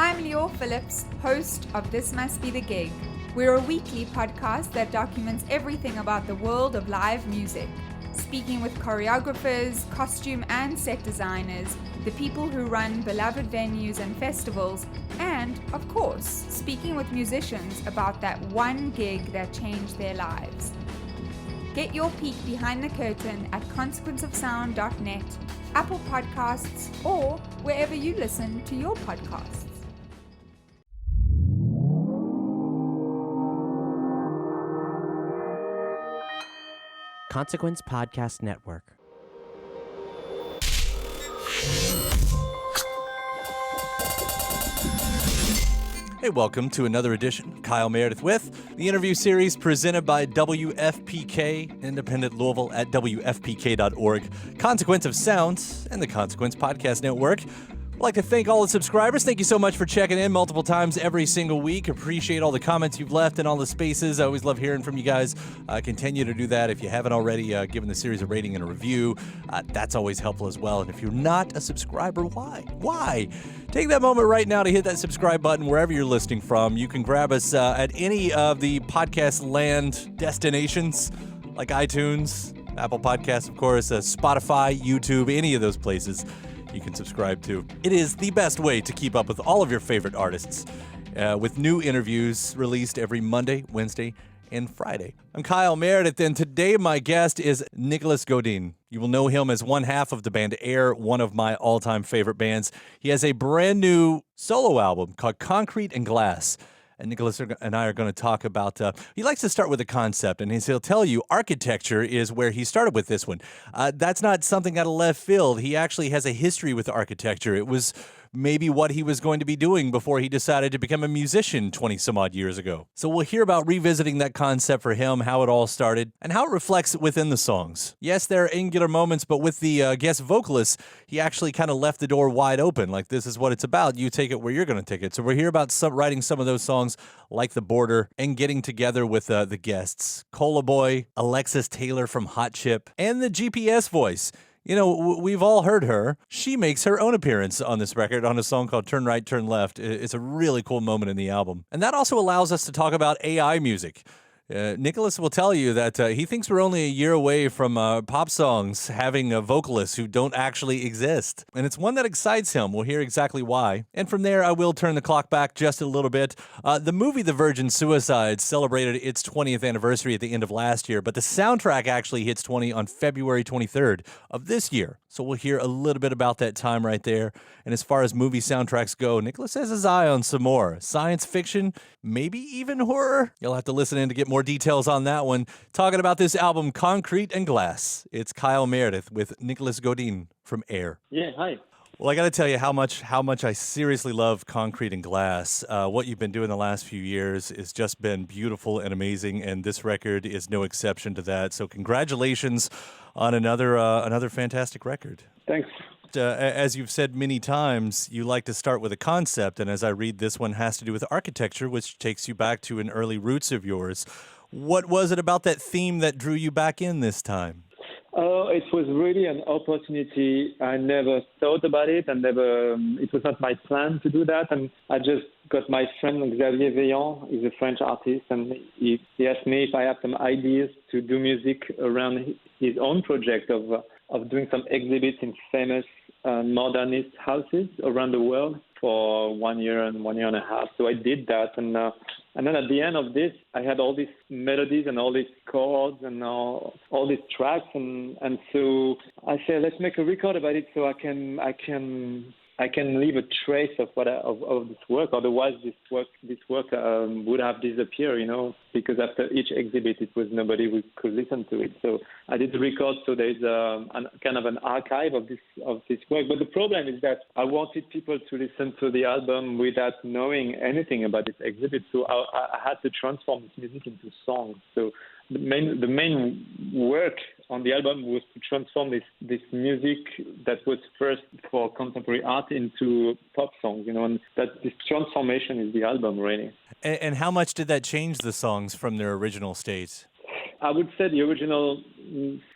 I'm Lior Phillips, host of This Must Be the Gig. We're a weekly podcast that documents everything about the world of live music, speaking with choreographers, costume and set designers, the people who run beloved venues and festivals, and, of course, speaking with musicians about that one gig that changed their lives. Get your peek behind the curtain at consequenceofsound.net, Apple Podcasts, or wherever you listen to your podcasts. Consequence Podcast Network. Hey, welcome to another edition. Kyle Meredith with the interview series presented by WFPK, independent Louisville at WFPK.org, Consequence of Sound, and the Consequence Podcast Network. I'd like to thank all the subscribers. Thank you so much for checking in multiple times every single week. Appreciate all the comments you've left and all the spaces. I always love hearing from you guys. Continue to do that. If you haven't already given the series a rating and a review, that's always helpful as well. And if you're not a subscriber, why? Why? Take that moment right now to hit that subscribe button wherever you're listening from. You can grab us at any of the podcast land destinations like iTunes, Apple Podcasts, of course, Spotify, YouTube, any of those places you can subscribe to. It is the best way to keep up with all of your favorite artists, with new interviews released every Monday, Wednesday, and Friday. I'm Kyle Meredith, and today my guest is Nicolas Godin. You will know him as one half of the band Air, one of my all-time favorite bands. He has a brand new solo album called Concrete and Glass. And Nicolas and I are going to talk about, he likes to start with a concept, and he'll tell you architecture is where he started with this one. That's not something out of left field. He actually has a history with architecture. It was maybe what he was going to be doing before he decided to become a musician 20 some odd years ago. So we'll hear about revisiting that concept for him, how it all started, and how it reflects within the songs. Yes, there are angular moments, but with the guest vocalist, he actually kind of left the door wide open. Like, this is what it's about. You take it where you're going to take it. So we'll hear about writing some of those songs like The Border and getting together with the guests. Cola Boy, Alexis Taylor from Hot Chip, and the GPS voice. You know, we've all heard her. She makes her own appearance on this record on a song called Turn Right, Turn Left. It's a really cool moment in the album. And that also allows us to talk about AI music. Nicolas will tell you that he thinks we're only a year away from pop songs having vocalists who don't actually exist. And it's one that excites him. We'll hear exactly why. And from there, I will turn the clock back just a little bit. The movie The Virgin Suicides celebrated its 20th anniversary at the end of last year, but the soundtrack actually hits 20 on February 23rd of this year. So we'll hear a little bit about that time right there. And as far as movie soundtracks go, Nicolas has his eye on some more. Science fiction, maybe even horror. You'll have to listen in to get more details on that one. Talking about this album, Concrete and Glass. It's Kyle Meredith with Nicolas Godin from Air. Yeah, hi. Well, I got to tell you how much I seriously love Concrete and Glass. What you've been doing the last few years has just been beautiful and amazing, and this record is no exception to that. So congratulations on another fantastic record. Thanks. As you've said many times, you like to start with a concept, and as I read, this one has to do with architecture, which takes you back to an early roots of yours. What was it about that theme that drew you back in this time? It was really an opportunity. I never thought about it, and it was not my plan to do that. And I just got my friend Xavier Veillant, he's a French artist, and he asked me if I have some ideas to do music around his own project of doing some exhibits in famous modernist houses around the world for 1 year and a half. So I did that, and then at the end of this, I had all these melodies and all these chords and all these tracks, and so I said, let's make a record about it so I can leave a trace of this work. Otherwise, this work would have disappeared, because after each exhibit, it was nobody who could listen to it. So I did the record, so there's kind of an archive of this work. But the problem is that I wanted people to listen to the album without knowing anything about this exhibit. So I had to transform this music into songs. So the main work on the album was to transform this music that was first for contemporary art into pop songs, and that this transformation is the album, really. And how much did that change the songs from their original state? I would say the original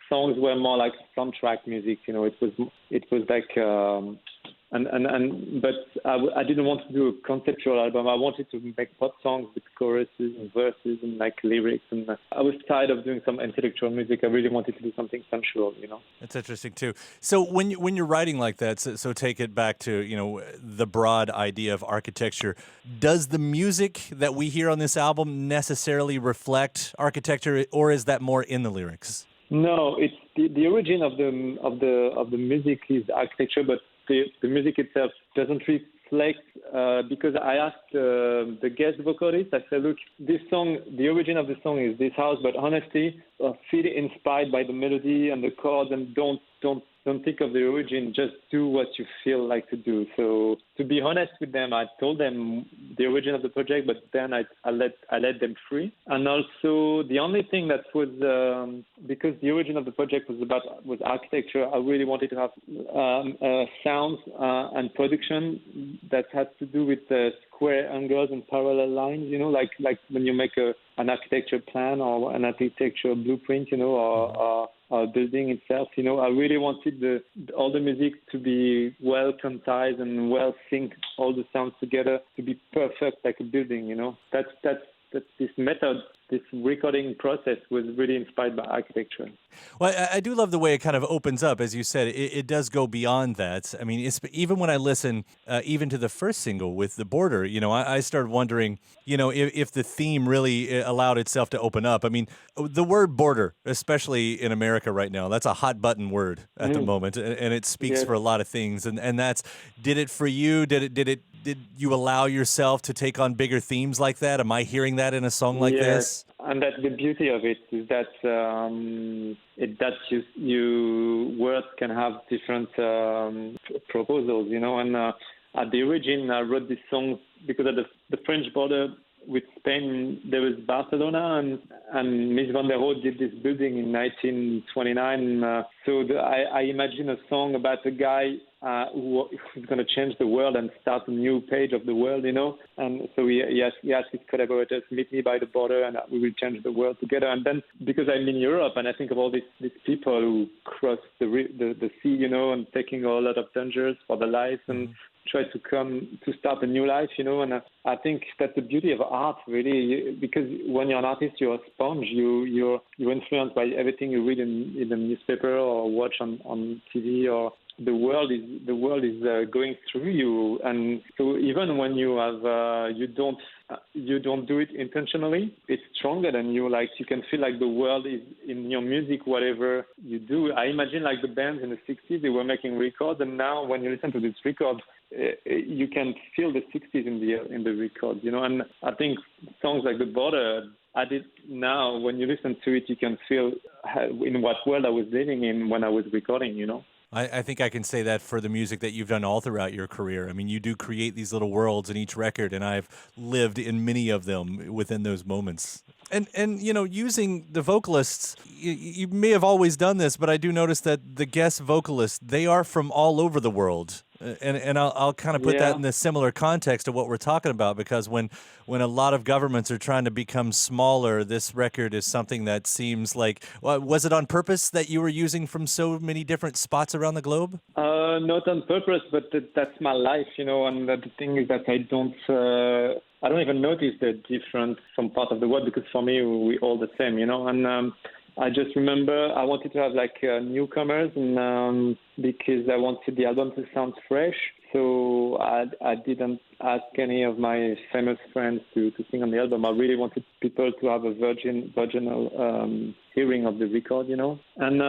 songs were more like soundtrack music. It was like But I didn't want to do a conceptual album. I wanted to make pop songs with choruses and verses and like lyrics. And I was tired of doing some intellectual music. I really wanted to do something sensual, you know. That's interesting too. So when you're writing like that, so take it back to, you know, the broad idea of architecture. Does the music that we hear on this album necessarily reflect architecture, or is that more in the lyrics? No, it's the origin of the music is architecture, but the music itself doesn't reflect, because I asked the guest vocalist, I said, look, this song, the origin of the song is this house, but honestly, feel inspired by the melody and the chords, and don't think of the origin, just do what you feel like to do. So to be honest with them, I told them the origin of the project, but then I let them free. And also the only thing that was, because the origin of the project was architecture, I really wanted to have sounds and production that has to do with square angles and parallel lines, you know, like when you make an architecture plan or an architecture blueprint, you know, or building itself, you know. I really wanted all the music to be well concise and well synced, all the sounds together to be perfect like a building, you know. That's this method, this recording process was really inspired by architecture. Well, I do love the way it kind of opens up. As you said, it does go beyond that. I mean, even when I listen, even to the first single with The Border, you know, I started wondering, you know, if the theme really allowed itself to open up. I mean, the word border, especially in America right now, that's a hot button word at the moment, and it speaks for a lot of things. And that's, did it for you? Did you allow yourself to take on bigger themes like that? Am I hearing that in a song like this? And that's the beauty of it, is that you words can have different proposals, you know. And at the origin, I wrote this song because at the French border with Spain, there was Barcelona, and Mies van der Rohe did this building in 1929. I imagine a song about a guy who's going to change the world and start a new page of the world, you know. And so he asked his collaborators, meet me by the border and we will change the world together. And then, because I'm in Europe and I think of all these people who cross the sea, you know, and taking a lot of dangers for their lives and try to come to start a new life, you know. And I think that's the beauty of art, really, because when you're an artist, you're a sponge. You're influenced by everything you read in the newspaper or watch on TV, or the world is going through you. And so even when you have you don't do it intentionally, it's stronger than you. Like, you can feel like the world is in your music, whatever you do. I imagine like the bands in the 60s, they were making records, and now when you listen to this record, you can feel the 60s in the record, you know. And I think songs like The Border, I did now, when you listen to it, you can feel in what world I was living in when I was recording, you know. I think I can say that for the music that you've done all throughout your career. I mean, you do create these little worlds in each record, and I've lived in many of them within those moments. And you know, using the vocalists, you may have always done this, but I do notice that the guest vocalists, they are from all over the world. And I'll kind of put that in the similar context of what we're talking about, because when a lot of governments are trying to become smaller, this record is something that seems like, well, was it on purpose that you were using from so many different spots around the globe? Not on purpose, but that's my life, you know. And the thing is that I don't even notice the difference from part of the world, because for me, we're all the same, you know. And I just remember I wanted to have like newcomers, and because I wanted the album to sound fresh. So I didn't ask any of my famous friends to sing on the album. I really wanted people to have a virginal hearing of the record, you know. And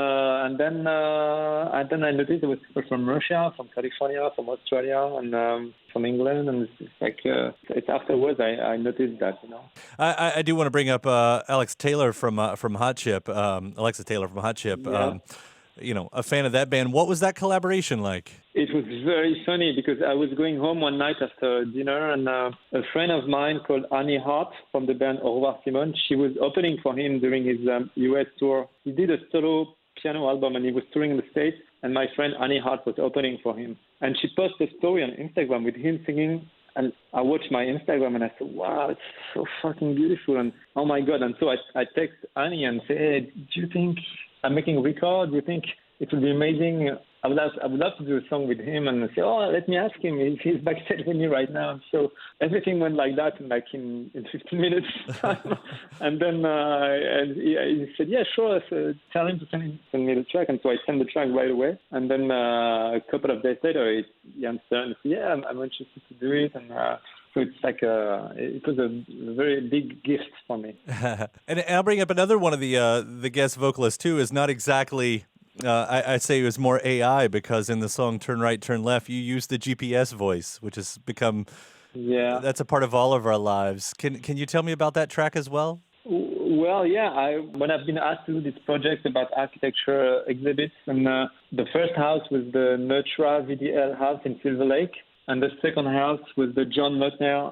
then I noticed there was people from Russia, from California, from Australia, and from England. And it's like it's afterwards I noticed that, you know. I do want to bring up Alexis Taylor from Hot Chip. Alexis Taylor from Hot Chip. Yeah. You know, a fan of that band. What was that collaboration like? It was very funny because I was going home one night after dinner, and a friend of mine called Annie Hart from the band Au revoir Simone, she was opening for him during his US tour. He did a solo piano album and he was touring in the States, and my friend Annie Hart was opening for him. And she posted a story on Instagram with him singing, and I watched my Instagram and I said, wow, it's so fucking beautiful, and oh my God. And so I text Annie and say, hey, do you think I'm making a record? Do you think it would be amazing. I would love to do a song with him and say, oh, let me ask him if he's backstage with me right now. So everything went like that in 15 minutes time. And then and he said, yeah, sure. So tell him to send me the track. And so I sent the track right away. And then a couple of days later, he answered and said, yeah, I'm interested to do it. And so it's like it was a very big gift for me. And I'll bring up another one of the guest vocalists too. Is not exactly. I'd say it was more AI, because in the song "Turn Right, Turn Left," you use the GPS voice, which has become that's a part of all of our lives. Can you tell me about that track as well? Well, yeah. When I've been asked to do this project about architecture exhibits, and the first house was the Neutra VDL house in Silver Lake. And the second house was the John Mutner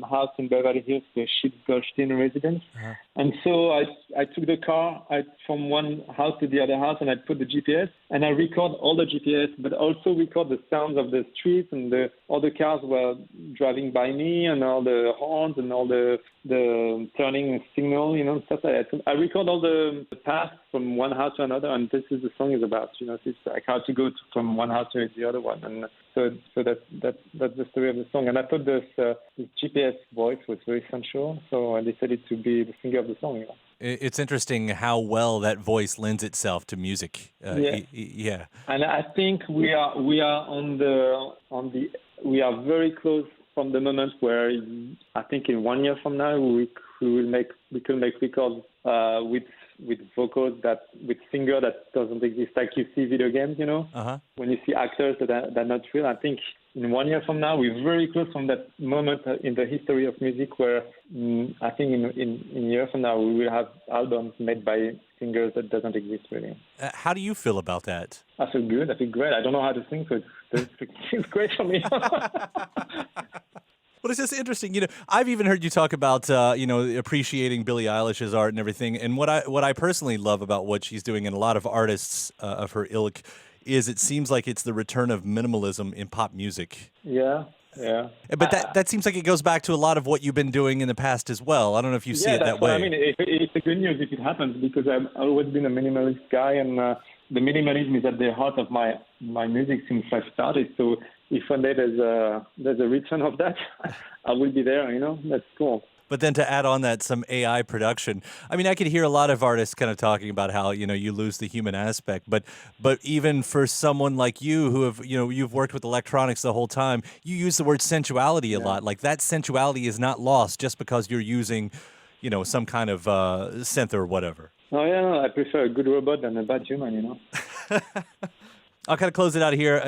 house in Beverly Hills, the Schiff-Goldstein residence. Uh-huh. And so I took the car from one house to the other house, and I put the GPS, and I record all the GPS, but also record the sounds of the streets, and all the cars were driving by me, and all the horns, and all the turning signal, stuff like that. So I record all the paths from one house to another, and this is the song is about. It's like how to go from one house to the other one, and so that's the story of the song. And I thought this GPS voice was very sensual, so I decided to be the singer of the song. It's interesting how well that voice lends itself to music. Yeah. And I think we are very close from the moment where I think in 1 year from now we could make records with vocals with singer that doesn't exist, like you see video games, Uh-huh. When you see actors that are not real. I think in 1 year from now we're very close from that moment in the history of music where I think in a year from now we will have albums made by singers that doesn't exist really. How do you feel about that? I feel good. I feel great. I don't know how to sing, so it's great for me. Well, it's just interesting. I've even heard you talk about, appreciating Billie Eilish's art and everything. And what I personally love about what she's doing, and a lot of artists of her ilk, is it seems like it's the return of minimalism in pop music. Yeah. But that seems like it goes back to a lot of what you've been doing in the past as well. I don't know if you see it that way. I mean, it's a good news if it happens, because I've always been a minimalist guy, and the minimalism is at the heart of my music since I started. So if one day there's a return of that, I will be there. That's cool. But then to add on that some AI production, I mean, I could hear a lot of artists kind of talking about how you lose the human aspect. But even for someone like you who have you've worked with electronics the whole time, you use the word sensuality a lot. Like that sensuality is not lost just because you're using some kind of synth or whatever. Oh yeah, no, I prefer a good robot than a bad human. I'll kind of close it out here.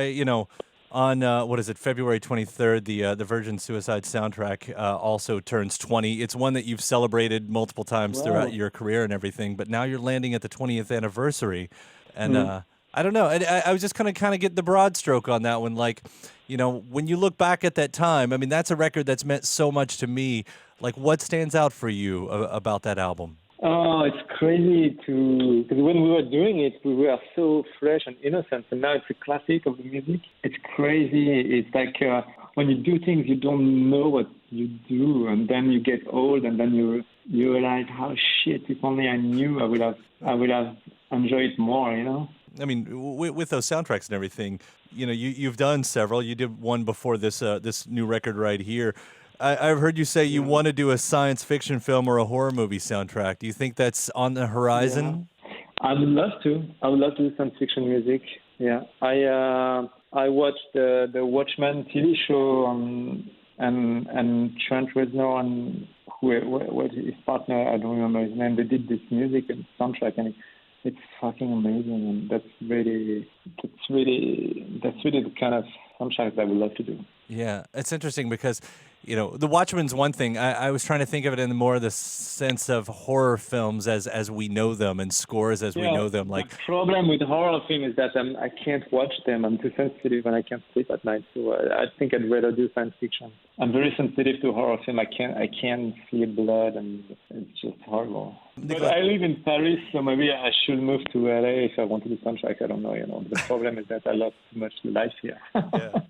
On February 23rd, the Virgin Suicide soundtrack also turns 20. It's one that you've celebrated multiple times throughout your career and everything, but now you're landing at the 20th anniversary. And I don't know. I was just kind of get the broad stroke on that one. Like, when you look back at that time, I mean, that's a record that's meant so much to me. Like, what stands out for you about that album? Oh, it's crazy because when we were doing it, we were so fresh and innocent, and now it's a classic of the music. It's crazy. It's like when you do things, you don't know what you do, and then you get old, and then you realize, how shit! If only I knew, I would have enjoyed it more. I mean, with those soundtracks and everything, you've done several. You did one before this new record right here. I've heard you say you want to do a science fiction film or a horror movie soundtrack. Do you think that's on the horizon? Yeah. I would love to. I would love to do science fiction music. Yeah. I watched the Watchmen TV show and Trent Reznor and who was his partner, I don't remember his name. They did this music and soundtrack, and it's fucking amazing. And that's really the kind of soundtrack that I would love to do. Yeah, it's interesting because The Watchmen's one thing. I was trying to think of it in more the sense of horror films as we know them and scores as we know them. Like, the problem with horror film is that I can't watch them. I'm too sensitive and I can't sleep at night. So I think I'd rather do science fiction. I'm very sensitive to horror film. I can't see blood, and it's just horrible. But I live in Paris, so maybe I should move to LA if I want to do soundtrack. I don't know. The problem is that I love too much life here. Yeah.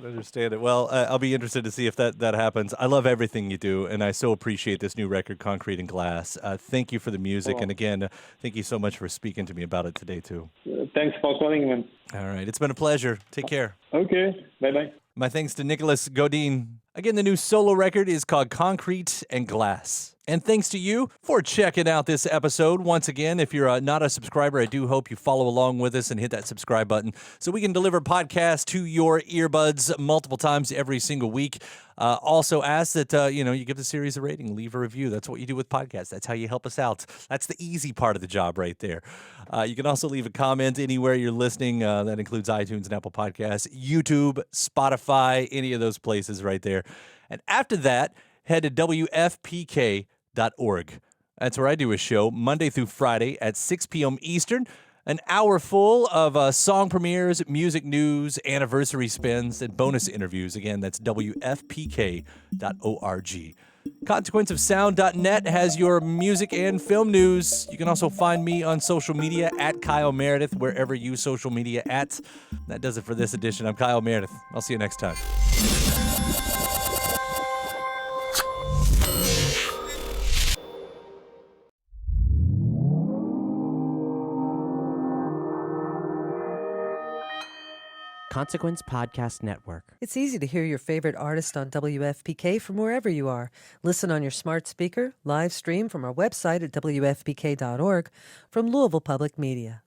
I understand it. Well, I'll be interested to see if that happens. I love everything you do, and I so appreciate this new record, Concrete and Glass. Thank you for the music, and again, thank you so much for speaking to me about it today, too. Thanks for calling, man. All right, it's been a pleasure. Take care. Okay, bye-bye. My thanks to Nicolas Godin. Again, the new solo record is called Concrete and Glass. And thanks to you for checking out this episode. Once again, if you're not a subscriber, I do hope you follow along with us and hit that subscribe button so we can deliver podcasts to your earbuds multiple times every single week. Also ask that, you give the series a rating, leave a review. That's what you do with podcasts. That's how you help us out. That's the easy part of the job right there. You can also leave a comment anywhere you're listening. That includes iTunes and Apple Podcasts, YouTube, Spotify, any of those places right there. And after that, head to WFPK.org. That's where I do a show Monday through Friday at 6 p.m. Eastern. An hour full of song premieres, music news, anniversary spins, and bonus interviews. Again, that's WFPK.org. ConsequenceOfSound.net has your music and film news. You can also find me on social media at Kyle Meredith, wherever you social media at. That does it for this edition. I'm Kyle Meredith. I'll see you next time. Consequence Podcast Network. It's easy to hear your favorite artist on WFPK from wherever you are. Listen on your smart speaker, live stream from our website at WFPK.org from Louisville Public Media.